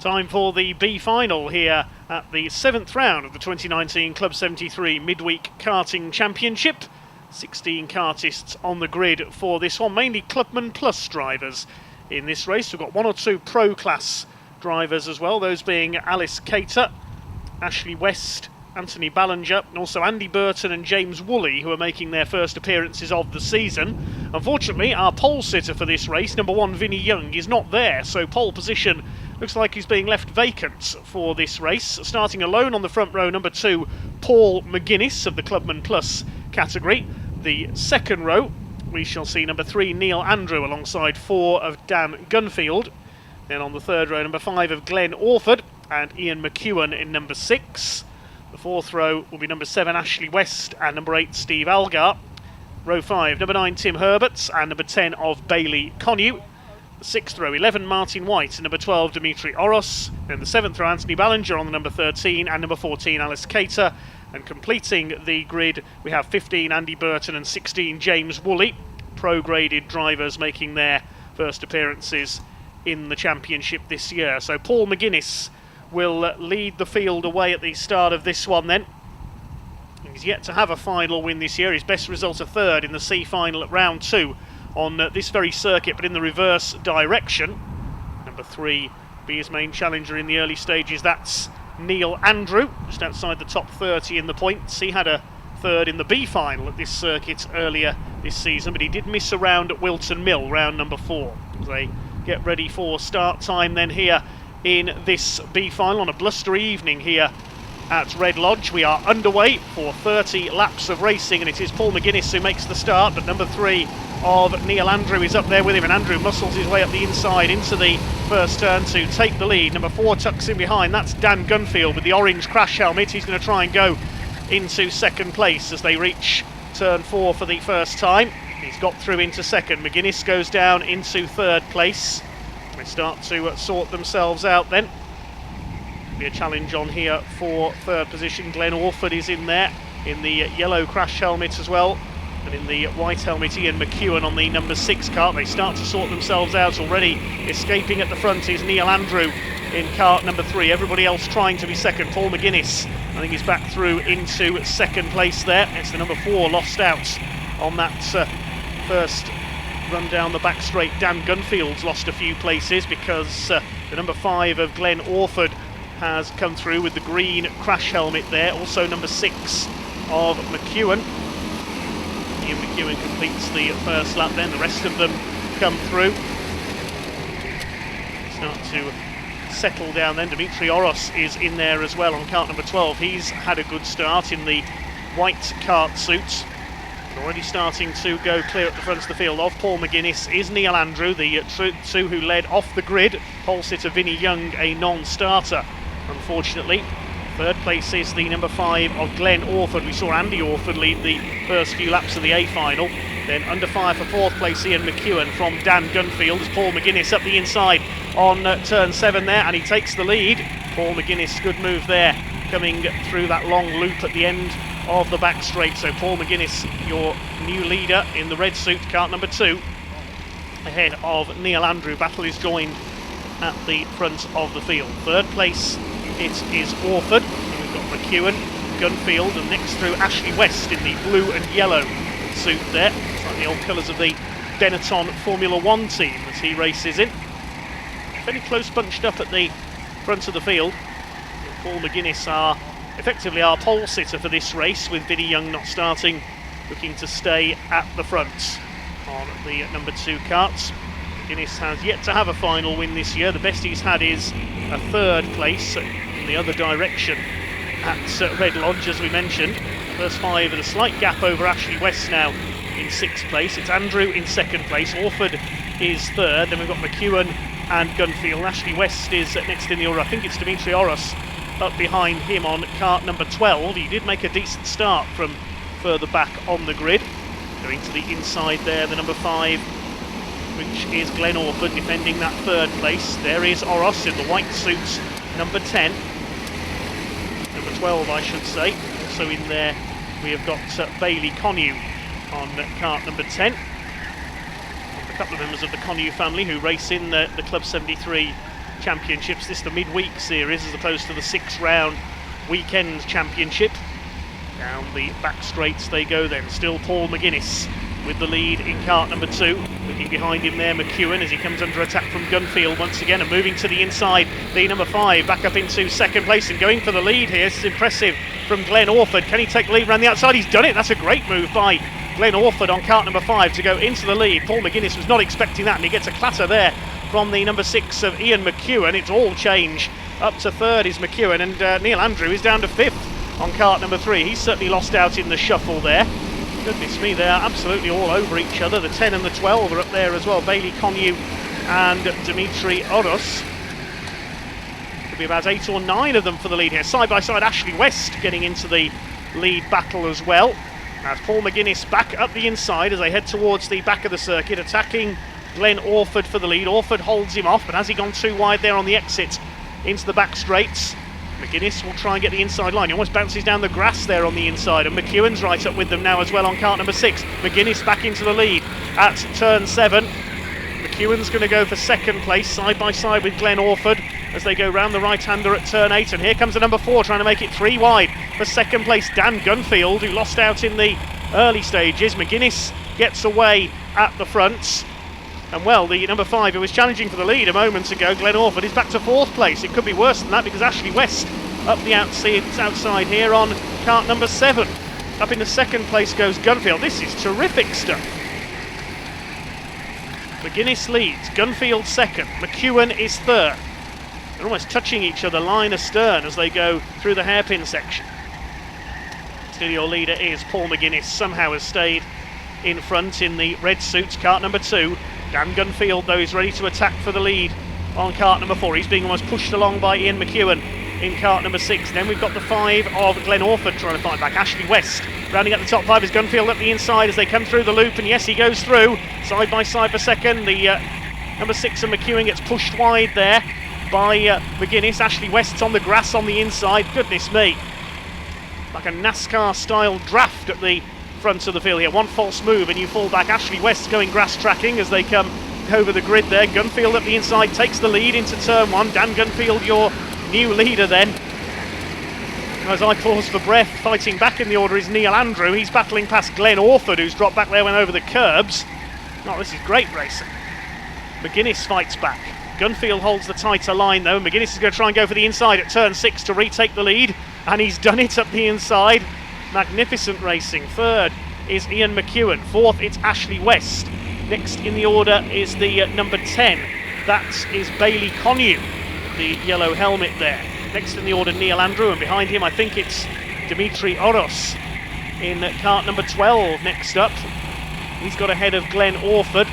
Time for the B final here at the 7th round of the 2019 Club 73 Midweek Karting Championship. 16 kartists on the grid for this one, mainly Clubman Plus drivers in this race. We've got one or two Pro Class drivers as well, those being Alice Cater, Ashley West, Anthony Ballinger, and also Andy Burton and James Woolley, who are making their first appearances of the season. Unfortunately, our pole sitter for this race, number 1 Vinnie Young, is not there, so pole position looks like he's being left vacant for this race. Starting alone on the front row, number 2 Paul McGuinness of the Clubman Plus category. The second row, we shall see number 3 Neil Andrew alongside 4 of Dan Gunfield. Then on the third row, number 5 of Glenn Orford and Ian McEwen in number 6. The fourth row will be number 7 Ashley West and number 8 Steve Algar. Row 5, number 9 Tim Herberts and number 10 of Bailey Connew. The sixth row, 11 Martin White and number 12 Dimitri Oros. Then the seventh row, Anthony Ballinger on the number 13 and number 14 Alice Cater. And completing the grid, we have 15 Andy Burton and 16 James Woolley. Pro-graded drivers making their first appearances in the championship this year. So Paul McGuinness will lead the field away at the start of this one then. He's yet to have a final win this year. His best result, a third in the C final at round 2 on this very circuit, but in the reverse direction. Number 3 be his main challenger in the early stages. That's Neil Andrew, just outside the top 30 in the points. He had a third in the B final at this circuit earlier this season, but he did miss a round at Wilton Mill, round number 4. As they get ready for start time then here in this B final on a blustery evening here at Red Lodge. We are underway for 30 laps of racing, and it is Paul McGuinness who makes the start, but number 3 of Neil Andrew is up there with him, and Andrew muscles his way up the inside into the first turn to take the lead. Number 4 tucks in behind, that's Dan Gunfield with the orange crash helmet. He's going to try and go into second place as they reach turn 4 for the first time. He's got through into second. McGuinness goes down into third place. They start to sort themselves out then. Be a challenge on here for third position. Glenn Orford is in there in the yellow crash helmet as well, and in the white helmet Ian McEwen on the number 6 cart. They start to sort themselves out already. Escaping at the front is Neil Andrew in cart number 3. Everybody else trying to be second. Paul McGuinness, I think he's back through into second place there. It's the number 4 lost out on that first run down the back straight. Dan Gunfield's lost a few places because the number 5 of Glenn Orford has come through with the green crash helmet there. Also number 6 of McEwen. Ian McEwen completes the first lap then. The rest of them come through. Start to settle down then. Dimitri Oros is in there as well on cart number 12. He's had a good start in the white kart suit. Already starting to go clear at the front of the field. Of Paul McGuinness is Neil Andrew, the 2 who led off the grid. Pole sitter Vinnie Young, a non-starter, unfortunately. Third place is the number 5 of Glenn Orford. We saw Andy Orford lead the first few laps of the A final. Then under fire for fourth place Ian McEwen from Dan Gunfield as Paul McGuinness up the inside on turn 7 there, and he takes the lead. Paul McGuinness, good move there, coming through that long loop at the end of the back straight. So Paul McGuinness, your new leader in the red suit, cart number 2, ahead of Neil Andrew. Battle is joined at the front of the field. Third place, it is Orford. We've got McEwen, Gunfield, and next through Ashley West in the blue and yellow suit there. It's like the old colours of the Benetton Formula 1 team as he races in. Very close bunched up at the front of the field. And Paul McGuinness are effectively our pole sitter for this race, with Vinnie Young not starting, looking to stay at the front on the number 2 karts. McGuinness has yet to have a final win this year. The best he's had is a third place in the other direction at Red Lodge, as we mentioned. First 5 at a slight gap over Ashley West now in 6th place. It's Andrew in 2nd place. Orford is 3rd. Then we've got McEwen and Gunfield. Ashley West is next in the order. I think it's Dimitri Oros up behind him on cart number 12. He did make a decent start from further back on the grid. Going to the inside there, the number 5, which is Glenn Orford, defending that 3rd place. There is Oros in the white suit, number 10. Number 12, I should say. Also in there, we have got Bailey Connew on cart number 10. A couple of members of the Connew family who race in the Club 73 championships. This is the midweek series as opposed to the 6-round weekend championship. Down the back straights they go then. Still Paul McGuinness with the lead in kart number 2. Looking behind him there, McEwen, as he comes under attack from Gunfield once again, and moving to the inside. The number 5 back up into second place and going for the lead here. This is impressive from Glenn Orford. Can he take the lead around the outside? He's done it. That's a great move by Glenn Orford on kart number 5 to go into the lead. Paul McGuinness was not expecting that, and he gets a clatter there from the number 6 of Ian McEwen. It's all change. Up to third is McEwen, and Neil Andrew is down to 5th on kart number 3. He's certainly lost out in the shuffle there. Goodness me, they're absolutely all over each other. The 10 and the 12 are up there as well. Bailey Connew and Dimitri Oros. Could be about 8 or 9 of them for the lead here. Side by side, Ashley West getting into the lead battle as well. As Paul McGuinness back up the inside as they head towards the back of the circuit, attacking Glenn Orford for the lead. Orford holds him off, but has he gone too wide there on the exit into the back straights? McGuinness will try and get the inside line. He almost bounces down the grass there on the inside, and McEwen's right up with them now as well on kart number 6. McGuinness back into the lead at turn 7. McEwen's going to go for second place, side by side with Glenn Orford as they go round the right-hander at turn 8. And here comes the number 4 trying to make it 3 wide for second place, Dan Gunfield, who lost out in the early stages. McGuinness gets away at the fronts. And well, the number 5 who was challenging for the lead a moment ago, Glenn Orford, is back to 4th place. It could be worse than that because Ashley West up the outside here on kart number 7. Up in the second place goes Gunfield. This is terrific stuff. McGuinness leads, Gunfield second, McEwen is third. They're almost touching each other line astern as they go through the hairpin section. Still your leader is Paul McGuinness, somehow has stayed in front in the red suits, kart number 2. Dan Gunfield, though, is ready to attack for the lead on kart number 4. He's being almost pushed along by Ian McEwen in kart number 6. Then we've got the 5 of Glenn Orford trying to fight back. Ashley West rounding at the top 5 is Gunfield up the inside as they come through the loop, and yes, he goes through side by side for second. The number 6 of McEwen gets pushed wide there by McGuinness. Ashley West's on the grass on the inside. Goodness me, like a NASCAR style draft at the front of the field here. One false move and you fall back. Ashley West going grass tracking as they come over the grid there. Gunfield up the inside takes the lead into turn 1. Dan Gunfield, your new leader then. As I pause for breath, fighting back in the order is Neil Andrew. He's battling past Glenn Orford, who's dropped back there, went over the curbs. Oh, this is great racing. McGuinness fights back. Gunfield holds the tighter line though. McGuinness is going to try and go for the inside at turn 6 to retake the lead, and he's done it up the inside. Magnificent racing. Third is Ian McEwen. 4th, it's Ashley West. Next in the order is the number 10. That is Bailey Connew, the yellow helmet there. Next in the order, Neil Andrew, and behind him I think it's Dimitri Oros in kart number 12 next up. He's got ahead of Glenn Orford.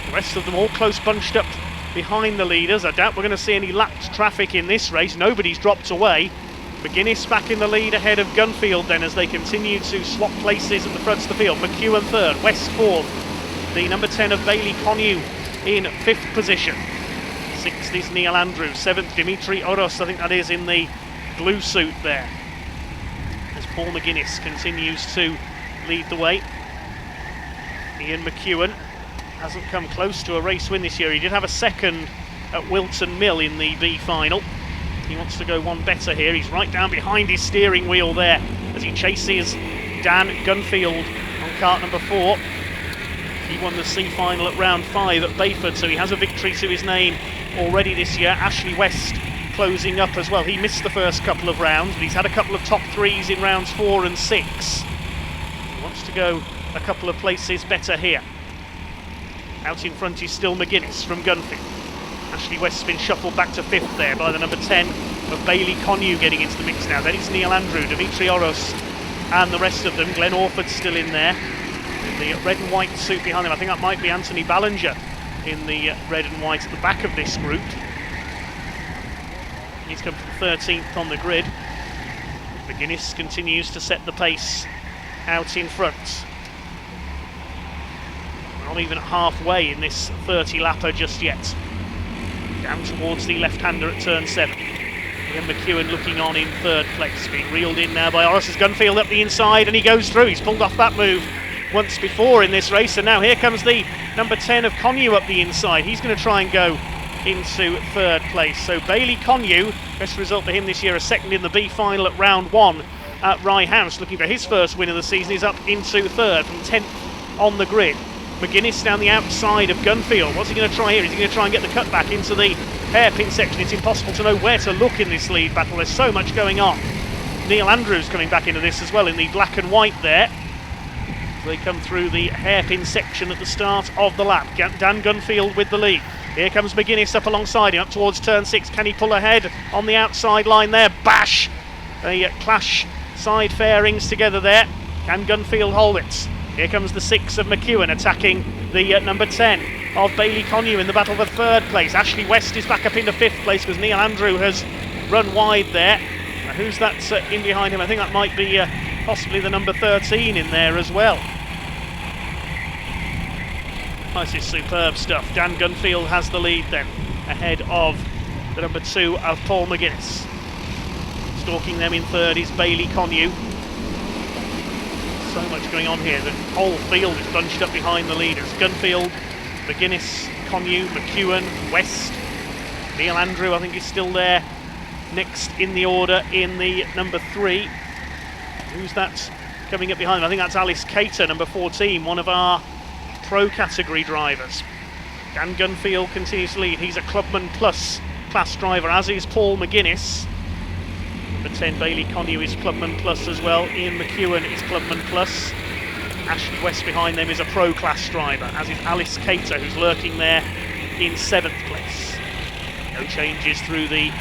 The rest of them all close bunched up behind the leaders. I doubt we're going to see any lapped traffic in this race. Nobody's dropped away. McGuinness back in the lead ahead of Gunfield then as they continue to swap places at the front of the field. McEwen third, West 4th. The number 10 of Bailey Connew in 5th position. 6th is Neil Andrew. 7th, Dimitri Oros, I think that is, in the blue suit there. As Paul McGuinness continues to lead the way. Ian McEwen hasn't come close to a race win this year. He did have a second at Wilton Mill in the B final. He wants to go one better here. He's right down behind his steering wheel there as he chases Dan Gunfield on kart number 4. He won the C final at round 5 at Bayford, so he has a victory to his name already this year. Ashley West closing up as well. He missed the first couple of rounds, but he's had a couple of top 3s in rounds 4 and 6. He wants to go a couple of places better here. Out in front is still McGuinness from Gunfield. Ashley West's been shuffled back to 5th there by the number 10 of Bailey Connew getting into the mix now. Then it's Neil Andrew, Dimitri Oros and the rest of them. Glenn Orford's still in there in the red and white suit behind him. I think that might be Anthony Ballinger in the red and white at the back of this group. He's come to 13th on the grid. McGuinness continues to set the pace out in front. Not even halfway in this 30-lapper just yet. Down towards the left-hander at turn 7. Ian McEwen looking on in 3rd place, being reeled in now by Oris's Gunfield up the inside, and he goes through. He's pulled off that move once before in this race, and now here comes the number 10 of Connew up the inside. He's going to try and go into third place. So Bailey Connew, best result for him this year, a second in the B final at round 1 at Rye House, looking for his first win of the season. He's up into third from 10th on the grid. McGuinness down the outside of Gunfield. What's he going to try here? Is he going to try and get the cut back into the hairpin section? It's impossible to know where to look in this lead battle. There's so much going on. Neil Andrews coming back into this as well in the black and white there. So they come through the hairpin section at the start of the lap. Dan Gunfield with the lead. Here comes McGuinness up alongside him, up towards turn 6. Can he pull ahead on the outside line there? Bash! They clash side fairings together there. Can Gunfield hold it? Here comes the 6 of McEwen attacking the number 10 of Bailey Connew in the battle for third place. Ashley West is back up into 5th place because Neil Andrew has run wide there. Now, who's that in behind him? I think that might be possibly the number 13 in there as well. This is superb stuff. Dan Gunfield has the lead then, ahead of the number 2 of Paul McGuinness. Stalking them in third is Bailey Connew. So much going on here. The whole field is bunched up behind the leaders. Gunfield, McGuinness, Connew, McEwen, West. Neil Andrew, I think, is still there next in the order in the number 3. Who's that coming up behind him? I think that's Alice Cater, number 14, one of our pro category drivers. Dan Gunfield continues to lead. He's a Clubman Plus class driver, as is Paul McGuinness. Number 10, Bailey Connew, is Clubman Plus as well. Ian McEwen is Clubman Plus. Ashley West behind them is a pro class driver, as is Alice Cater, who's lurking there in 7th place. No changes through the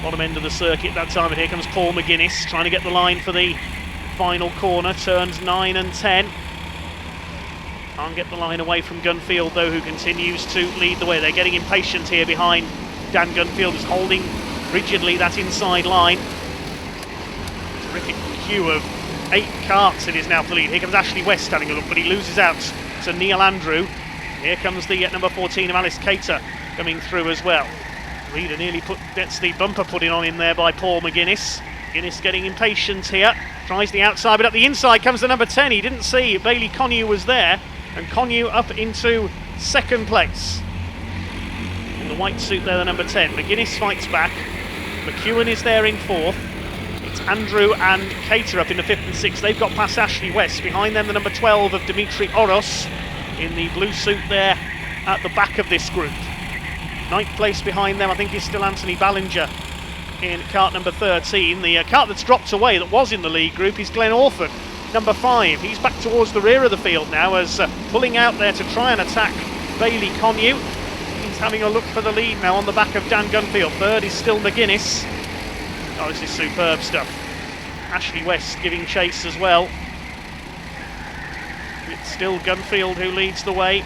bottom end of the circuit that time, but here comes Paul McGuinness trying to get the line for the final corner, turns 9 and 10. Can't get the line away from Gunfield though, who continues to lead the way. They're getting impatient here behind Dan Gunfield, who's holding rigidly that inside line. Terrific queue of 8 carts it is now for the lead. Here comes Ashley West having a look, but he loses out to Neil Andrew. Here comes the number 14 of Alice Cater coming through as well. Leader nearly gets the bumper put in on him there by Paul McGuinness. McGuinness getting impatient here, tries the outside, but up the inside comes the number 10. He didn't see Bailey Connew was there, and Connew up into 2nd place. In the white suit there, the number 10. McGuinness fights back. McEwen is there in 4th. It's Andrew and Cater up in the 5th and 6th. They've got past Ashley West. Behind them, the number 12 of Dimitri Oros in the blue suit there at the back of this group. 9th place behind them, I think, is still Anthony Ballinger in cart number 13. The cart that's dropped away that was in the lead group is Glenn Orford, number 5. He's back towards the rear of the field now, as pulling out there to try and attack Bailey Connew. He's having a look for the lead now on the back of Dan Gunfield. 3rd is still McGuinness. Oh, this is superb stuff. Ashley West giving chase as well. It's still Gunfield who leads the way.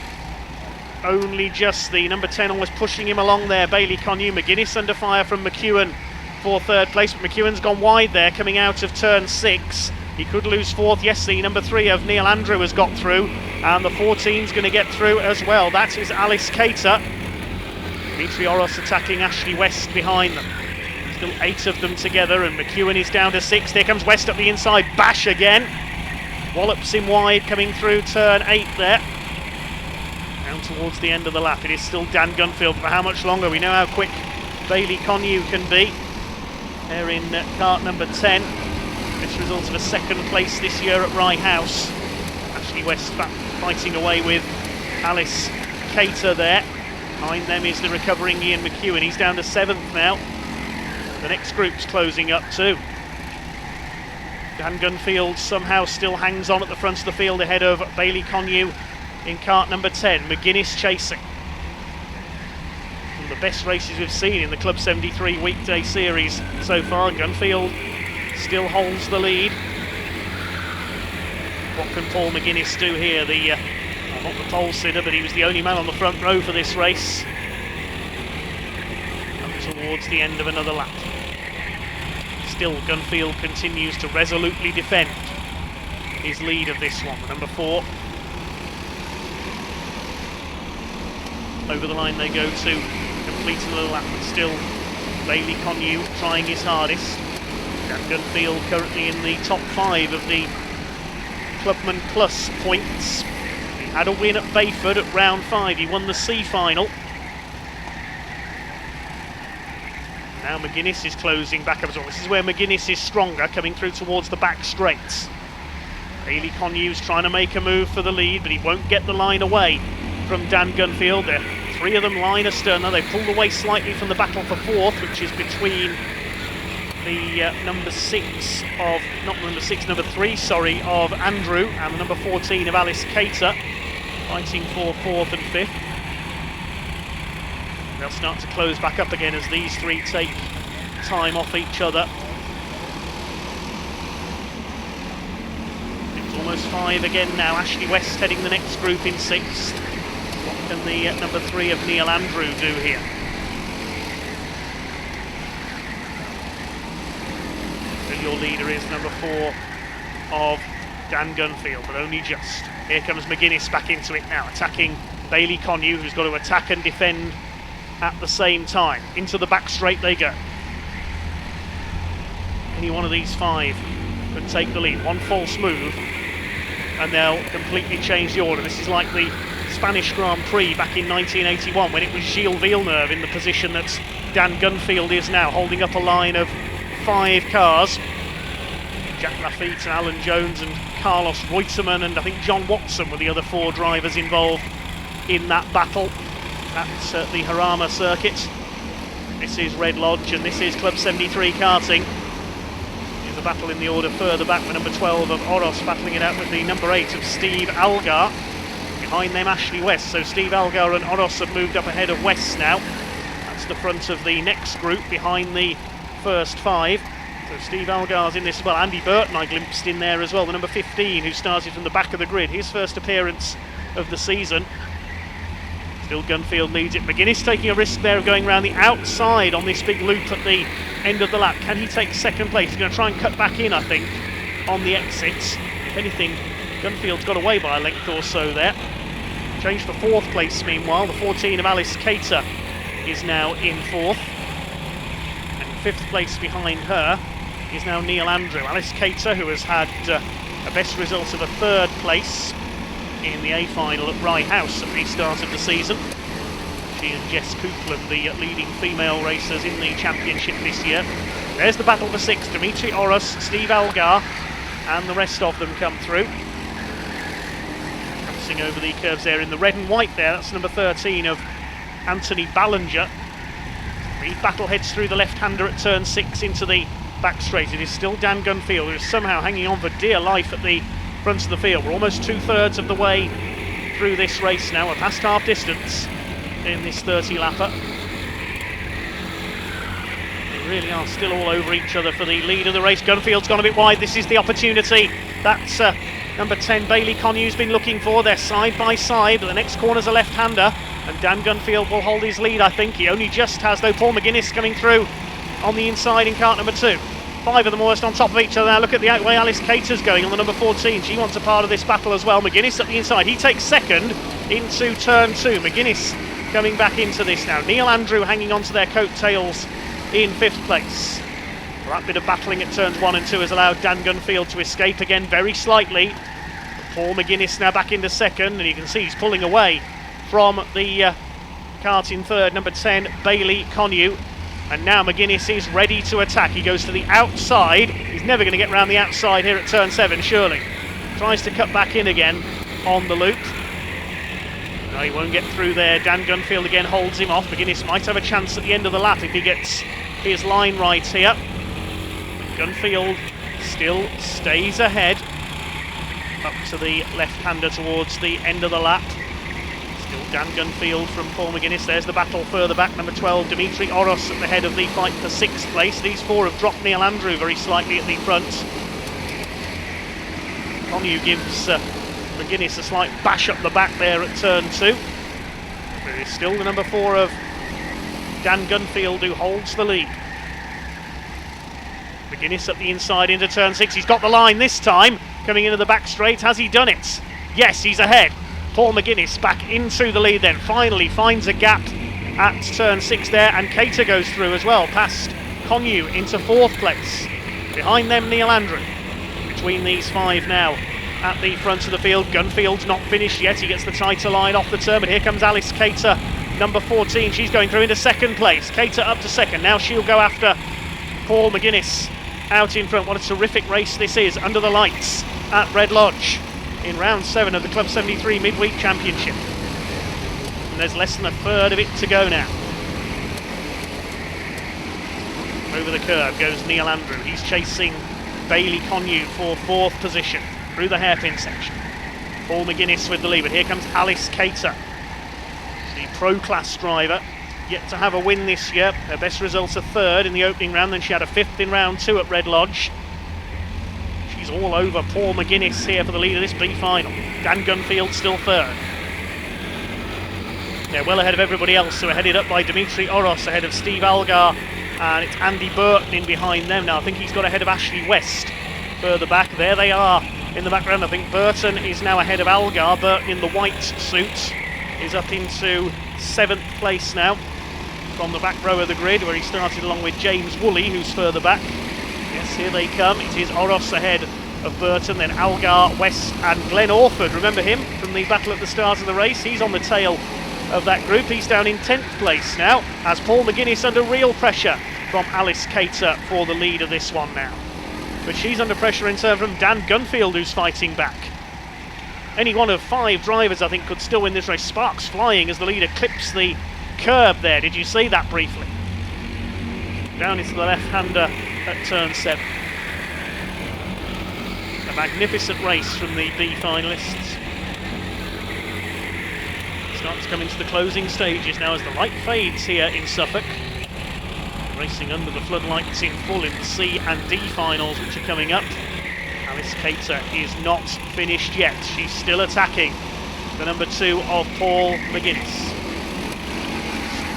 Only just the number 10 almost pushing him along there, Bailey Connew. McGuinness under fire from McEwen for 3rd place, but McEwen's gone wide there coming out of turn 6. He could lose 4th. Yes, the number 3 of Neil Andrew has got through, and the 14's going to get through as well. That is Alice Cater. Dimitri Oros attacking Ashley West behind them. Still 8 of them together, and McEwen is down to 6th. Here comes West up the inside, bash again. Wallops him wide coming through turn 8 there. Down towards the end of the lap. It is still Dan Gunfield. For how much longer? We know how quick Bailey Connew can be. They're in cart number 10. Best result of a 2nd place this year at Rye House. Ashley West fighting away with Alice Cater there. Behind them is the recovering Ian McEwen. He's down to 7th now. The next group's closing up too. Dan Gunfield somehow still hangs on at the front of the field ahead of Bailey Connew in cart number 10. McGuinness chasing. One of the best races we've seen in the Club 73 weekday series so far. Gunfield still holds the lead. What can Paul McGuinness do here? Not the pole sitter, but he was the only man on the front row for this race. Up towards the end of another lap. Still, Gunfield continues to resolutely defend his lead of this one. Number 4. Over the line they go to complete another lap, but still Bailey Connew trying his hardest. Dan Gunfield currently in the top 5 of the Clubman Plus points. He had a win at Bayford at round 5. He won the C final. Now McGuinness is closing back up as well. This is where McGuinness is stronger, coming through towards the back straights. Bailey Conyu's trying to make a move for the lead, but he won't get the line away from Dan Gunfield. There, three of them line astern. Now they pulled away slightly from the battle for fourth, which is between the number 3, of Andrew, and the number 14 of Alice Cater, fighting for fourth and fifth. They'll start to close back up again as these three take time off each other. It's almost 5 again now. Ashley West heading the next group in 6th. What can the number 3 of Neil Andrew do here? And your leader is number 4 of Dan Gunfield, but only just. Here comes McGuinness back into it now, attacking Bailey Conyu, who's got to attack and defend at the same time. Into the back straight they go. Any one of these 5 could take the lead. One false move and they'll completely change the order. This is like the Spanish Grand Prix back in 1981 when it was Gilles Villeneuve in the position that Dan Gunfield is now, holding up a line of 5 cars. Jack Lafitte and Alan Jones and Carlos Reutemann and I think John Watson were the other 4 drivers involved in that battle at the Harama circuit. This is Red Lodge and this is Club 73 Karting. Here's a battle in the order further back with number 12 of Oros battling it out with the number 8 of Steve Algar. Behind them Ashley West, so Steve Algar and Oros have moved up ahead of West now. That's the front of the next group behind the first 5. So Steve Algar's in this as well. Andy Burton I glimpsed in there as well, the number 15 who started from the back of the grid. His first appearance of the season. Still Gunfield leads it. McGuinness taking a risk there of going around the outside on this big loop at the end of the lap. Can he take second place? He's going to try and cut back in, I think, on the exits. If anything, Gunfield's got away by a length or so there. Change for 4th place meanwhile. The 14 of Alice Cater is now in 4th. And 5th place behind her is now Neil Andrew. Alice Cater, who has had a best result of a 3rd place in the A final at Rye House at the start of the season. She and Jess Coupland, the leading female racers in the championship this year. There's the battle for 6th. Dimitri Oros, Steve Algar, and the rest of them come through. Passing over the curves there in the red and white there, that's number 13 of Anthony Ballinger. The battle heads through the left-hander at turn 6 into the back straight. It is still Dan Gunfield who is somehow hanging on for dear life at the front of the field. We're almost 2/3 of the way through this race now. We're past half distance in this 30 lapper. They really are still all over each other for the lead of the race. Gunfield's gone a bit wide. This is the opportunity that's number 10 Bailey Conyu's been looking for. They're side by side, but the next corner's a left-hander and Dan Gunfield will hold his lead, I think. He only just has, though. Paul McGuinness coming through on the inside in kart number 2. 5 of them almost on top of each other now. Look at the way Alice Cater's going on the number 14. She wants a part of this battle as well. McGuinness at the inside. He takes second into turn 2. McGuinness coming back into this now. Neil Andrew hanging on to their coattails in 5th place. Well, that bit of battling at turns 1 and 2 has allowed Dan Gunfield to escape again very slightly. But Paul McGuinness now back into second, and you can see he's pulling away from the kart in 3rd, number 10 Bailey Conyu. And now McGuinness is ready to attack. He goes to the outside. He's never going to get round the outside here at turn 7, surely. Tries to cut back in again on the loop. No, he won't get through there. Dan Gunfield again holds him off. McGuinness might have a chance at the end of the lap if he gets his line right here. Gunfield still stays ahead. Up to the left-hander towards the end of the lap. Still Dan Gunfield from Paul McGuinness. There's the battle further back. Number 12, Dimitri Oros at the head of the fight for 6th place. These 4 have dropped Neil Andrew very slightly at the front. Conyu gives McGuinness a slight bash up the back there at turn 2. But it's still the number 4 of Dan Gunfield who holds the lead. McGuinness at the inside into turn 6. He's got the line this time. Coming into the back straight. Has he done it? Yes, he's ahead. Paul McGuinness back into the lead then. Finally finds a gap at turn 6 there. And Cater goes through as well. Past Conyu into 4th place. Behind them Neil Andrew. Between these 5 now at the front of the field. Gunfield's not finished yet. He gets the tighter line off the turn. But here comes Alice Cater number 14, she's going through into second place. Cater up to second. Now she'll go after Paul McGuinness out in front. What a terrific race this is under the lights at Red Lodge in round 7 of the Club 73 Midweek Championship. And there's less than a third of it to go now. Over the curve goes Neil Andrew. He's chasing Bailey Connew for 4th position through the hairpin section. Paul McGuinness with the lead, but here comes Alice Cater, the pro-class driver, yet to have a win this year. Her best results a 3rd in the opening round, then she had a 5th in round 2 at Red Lodge. She's all over Paul McGuinness here for the lead of this B final. Dan Gunfield still 3rd. They're well ahead of everybody else, who are headed up by Dimitri Oros, ahead of Steve Algar, and it's Andy Burton in behind them now. I think he's got ahead of Ashley West further back. There they are in the background. I think Burton is now ahead of Algar. Burton in the white suit is up into 7th place now from the back row of the grid, where he started along with James Woolley, who's further back. Yes, here they come. It is Oros ahead of Burton, then Algar, West and Glenn Orford. Remember him from the battle at the start of the race? He's on the tail of that group. He's down in 10th place now, as Paul McGuinness under real pressure from Alice Cater for the lead of this one now. But she's under pressure in turn from Dan Gunfield, who's fighting back. Any one of 5 drivers, I think, could still win this race. Sparks flying as the leader clips the curb there. Did you see that briefly? Down into the left-hander at turn 7. A magnificent race from the B finalists. Starts to come into the closing stages now as the light fades here in Suffolk. Racing under the floodlights in full in the C and D finals, which are coming up. Alice Cater is not finished yet. She's still attacking the number 2 of Paul McGuinness.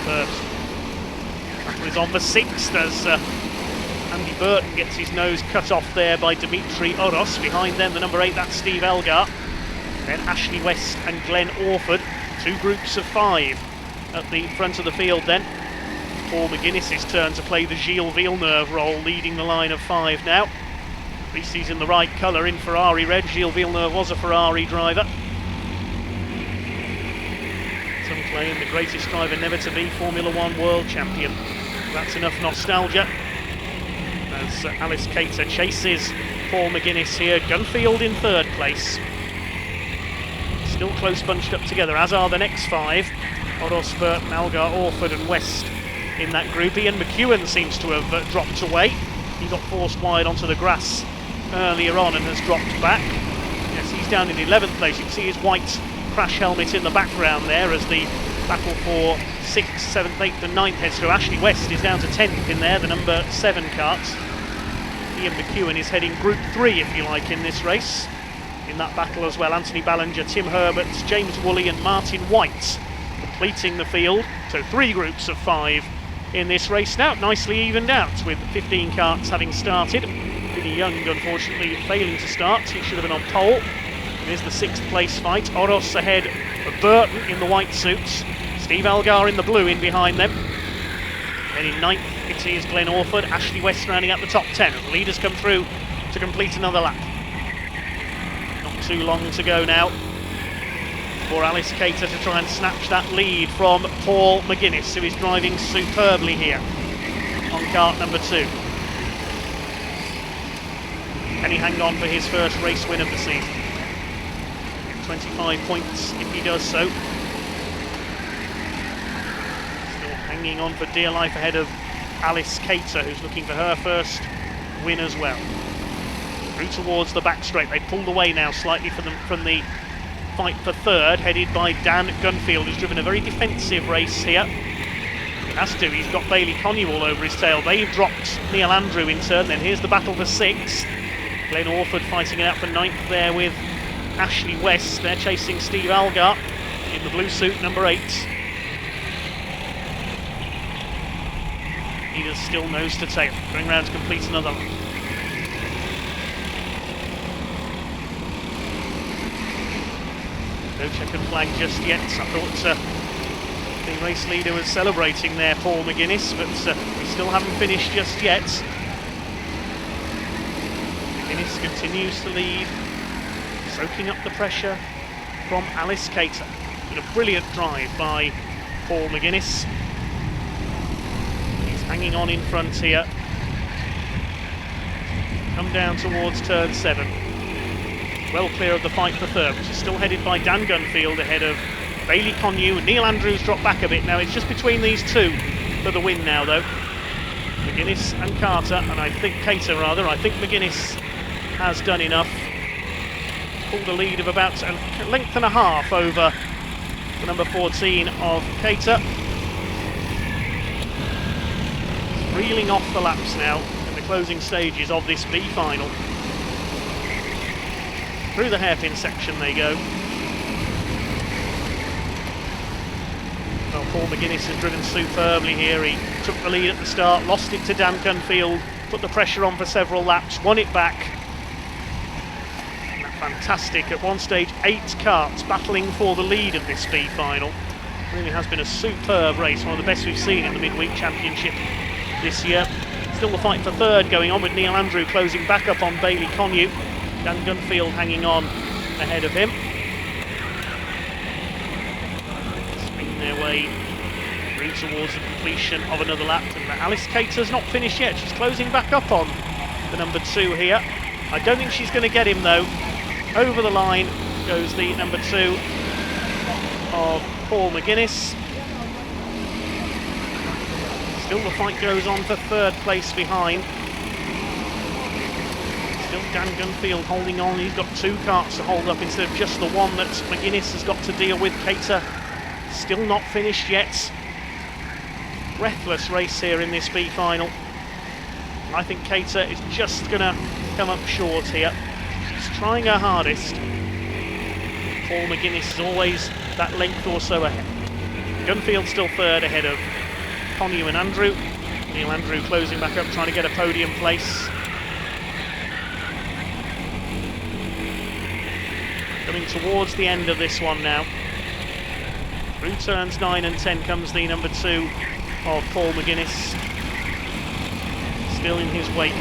First battle is on for 6th as Andy Burton gets his nose cut off there by Dimitri Oros. Behind them, the number 8, that's Steve Elgar. Then Ashley West and Glenn Orford. 2 groups of 5 at the front of the field then. Paul McGuinness's turn to play the Gilles Villeneuve role, leading the line of 5 now. At least he's in the right colour in Ferrari red. Gilles Villeneuve was a Ferrari driver. Some claim the greatest driver never to be Formula 1 world champion. That's enough nostalgia. As Alice Cater chases Paul McGuinness here. Gunfield in 3rd place. Still close bunched up together, as are the next 5. Oros, Burton, Algar, Orford and West in that group. Ian McEwen seems to have dropped away. He got forced wide onto the grass earlier on and has dropped back. Yes, he's down in 11th place. You can see his white crash helmet in the background there as the battle for 6th, 7th, 8th and 9th heads through. Ashley West is down to 10th in there, the number 7 kart. Ian McEwen is heading Group 3, if you like, in this race. In that battle as well, Anthony Ballinger, Tim Herbert, James Woolley and Martin White completing the field. So 3 groups of 5 in this race now, nicely evened out with 15 karts having started. Vinnie Young, unfortunately, failing to start. He should have been on pole. It is the 6th place fight. Oros ahead of Burton in the white suits. Steve Algar in the blue in behind them. Then in 9th, it is Glenn Orford. Ashley West rounding up the top 10. The leaders come through to complete another lap. Not too long to go now for Alice Cater to try and snatch that lead from Paul McGuinness, who is driving superbly here on kart number 2. Can he hang on for his first race win of the season? 25 points if he does so. Still hanging on for dear life ahead of Alice Cater, who's looking for her first win as well. Through towards the back straight. They pulled away now slightly from the fight for 3rd, headed by Dan Gunfield, who's driven a very defensive race here. He has to, he's got Bailey Connew all over his tail. They've dropped Neil Andrew in turn. Then here's the battle for 6th. Glenn Orford fighting it out for 9th there with Ashley West. They're chasing Steve Algar in the blue suit, number 8. Leaders still nose to tail, going round to complete another lap. No checkered flag just yet. I thought the race leader was celebrating there, Paul McGuinness, but we still haven't finished just yet. McGuinness continues to lead, soaking up the pressure from Alice Cater. Been a brilliant drive by Paul McGuinness. He's hanging on in front here. Come down towards turn 7. Well clear of the fight for third, which is still headed by Dan Gunfield ahead of Bailey Connew. Neil Andrews dropped back a bit now. It's just between these two for the win now, though. McGuinness and Carter, and I think Cater rather. I think McGuinness has done enough. Pulled a lead of about a length and a half over the number 14 of Cater. Reeling off the laps now in the closing stages of this B final. Through the hairpin section they go. Well, Paul McGuinness has driven superbly here. He took the lead at the start, lost it to Dan Gunfield, put the pressure on for several laps, won it back. And that fantastic, at one stage, 8 karts battling for the lead of this B final. Really has been a superb race, one of the best we've seen in the midweek championship this year. Still the fight for third going on, with Neil Andrew closing back up on Bailey Connew. Dan Gunfield hanging on ahead of him. Swinging their way through towards the completion of another lap. And Alice Cater's not finished yet. She's closing back up on the number 2 here. I don't think she's going to get him though. Over the line goes the number 2 of Paul McGuinness. Still the fight goes on for third place behind. Still Dan Gunfield holding on. He's got 2 karts to hold up instead of just the one that McGuinness has got to deal with. Cater still not finished yet. Breathless race here in this B final. I think Cater is just going to come up short here. She's trying her hardest. Paul McGuinness is always that length or so ahead. Gunfield still third ahead of Connew and Andrew. Neil Andrew closing back up, trying to get a podium place. Coming towards the end of this one now. Through turns 9 and 10 comes the number 2 of Paul McGuinness. Still in his wake.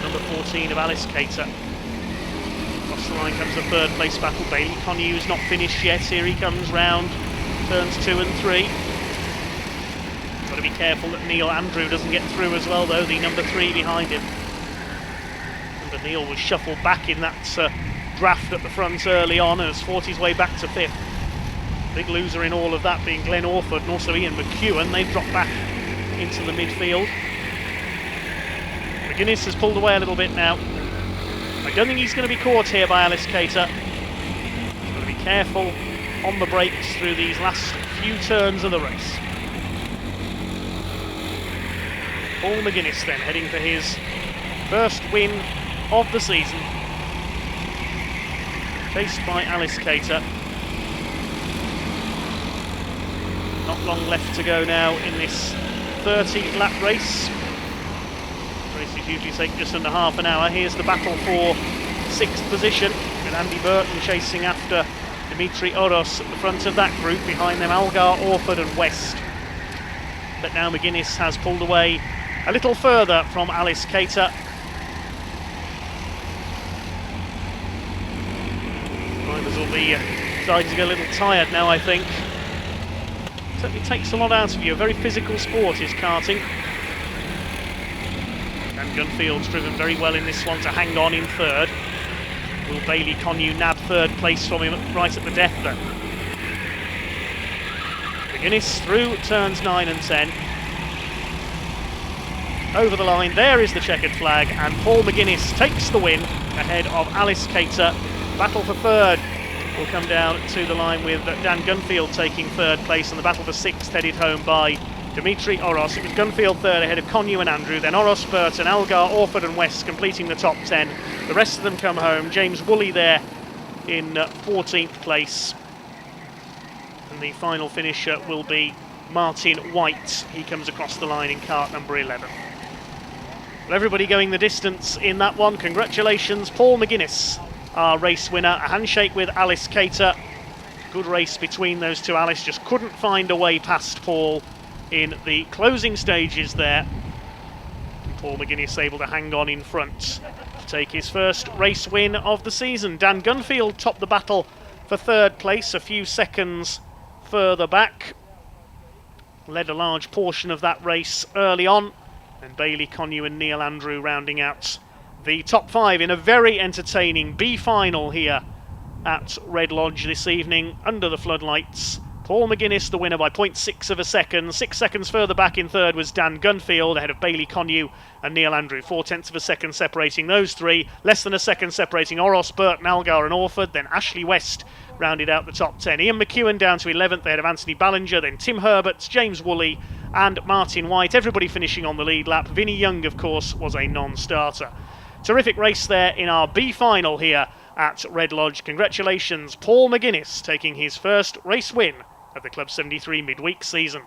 Number 14 of Alice Cater. Across the line comes the third place battle. Bailey Connew's not finished yet. Here he comes round turns 2 and 3. Got to be careful that Neil Andrew doesn't get through as well, though, the number 3 behind him. Remember, Neil was shuffled back in that draft at the front early on and has fought his way back to 5th. Big loser in all of that being Glenn Orford and also Ian McEwen. They've dropped back into the midfield. McGuinness has pulled away a little bit now. I don't think he's going to be caught here by Alice Cater. He's got to be careful on the brakes through these last few turns of the race. Paul McGuinness then heading for his first win of the season. Chased by Alice Cater. Not long left to go now in this 30-lap race. Races usually take just under half an hour. Here's the battle for 6th position, with Andy Burton chasing after Dimitri Oros at the front of that group. Behind them Algar, Orford and West. But now McGuinness has pulled away a little further from Alice Cater. Drivers will be starting to get a little tired now, I think. Certainly takes a lot out of you. A very physical sport is karting. And Gunfield's driven very well in this one to hang on in third. Will Bailey Connew nab third place from him right at the death though? McGuinness through turns 9 and 10. Over the line, there is the checkered flag, and Paul McGuinness takes the win ahead of Alice Cater. Battle for third will come down to the line with Dan Gunfield taking third place, and the battle for 6th headed home by Dimitri Oros. It was Gunfield third ahead of Connew and Andrew, then Oros, Burton, Algar, Orford and West completing the top 10. The rest of them come home. James Woolley there in 14th place. And the final finisher will be Martin White. He comes across the line in kart number 11. Well, everybody going the distance in that one. Congratulations, Paul McGuinness, our race winner. A handshake with Alice Cater. Good race between those two. Alice just couldn't find a way past Paul in the closing stages there. Paul McGuinness able to hang on in front to take his first race win of the season. Dan Gunfield topped the battle for third place, a few seconds further back. Led a large portion of that race early on, and Bailey Connew and Neil Andrew rounding out the top 5 in a very entertaining B final here at Red Lodge this evening under the floodlights. Paul McGuinness the winner by 0.6 of a second. 6 seconds further back in third was Dan Gunfield ahead of Bailey Connew and Neil Andrew. 0.4 of a second separating those three. Less than a second separating Oros, Burton, Algar and Orford. Then Ashley West rounded out the top 10. Ian McEwen down to 11th ahead of Anthony Ballinger. Then Tim Herberts, James Woolley and Martin White. Everybody finishing on the lead lap. Vinnie Young, of course, was a non-starter. Terrific race there in our B final here at Red Lodge. Congratulations, Paul McGuinness taking his first race win of the Club 73 midweek season.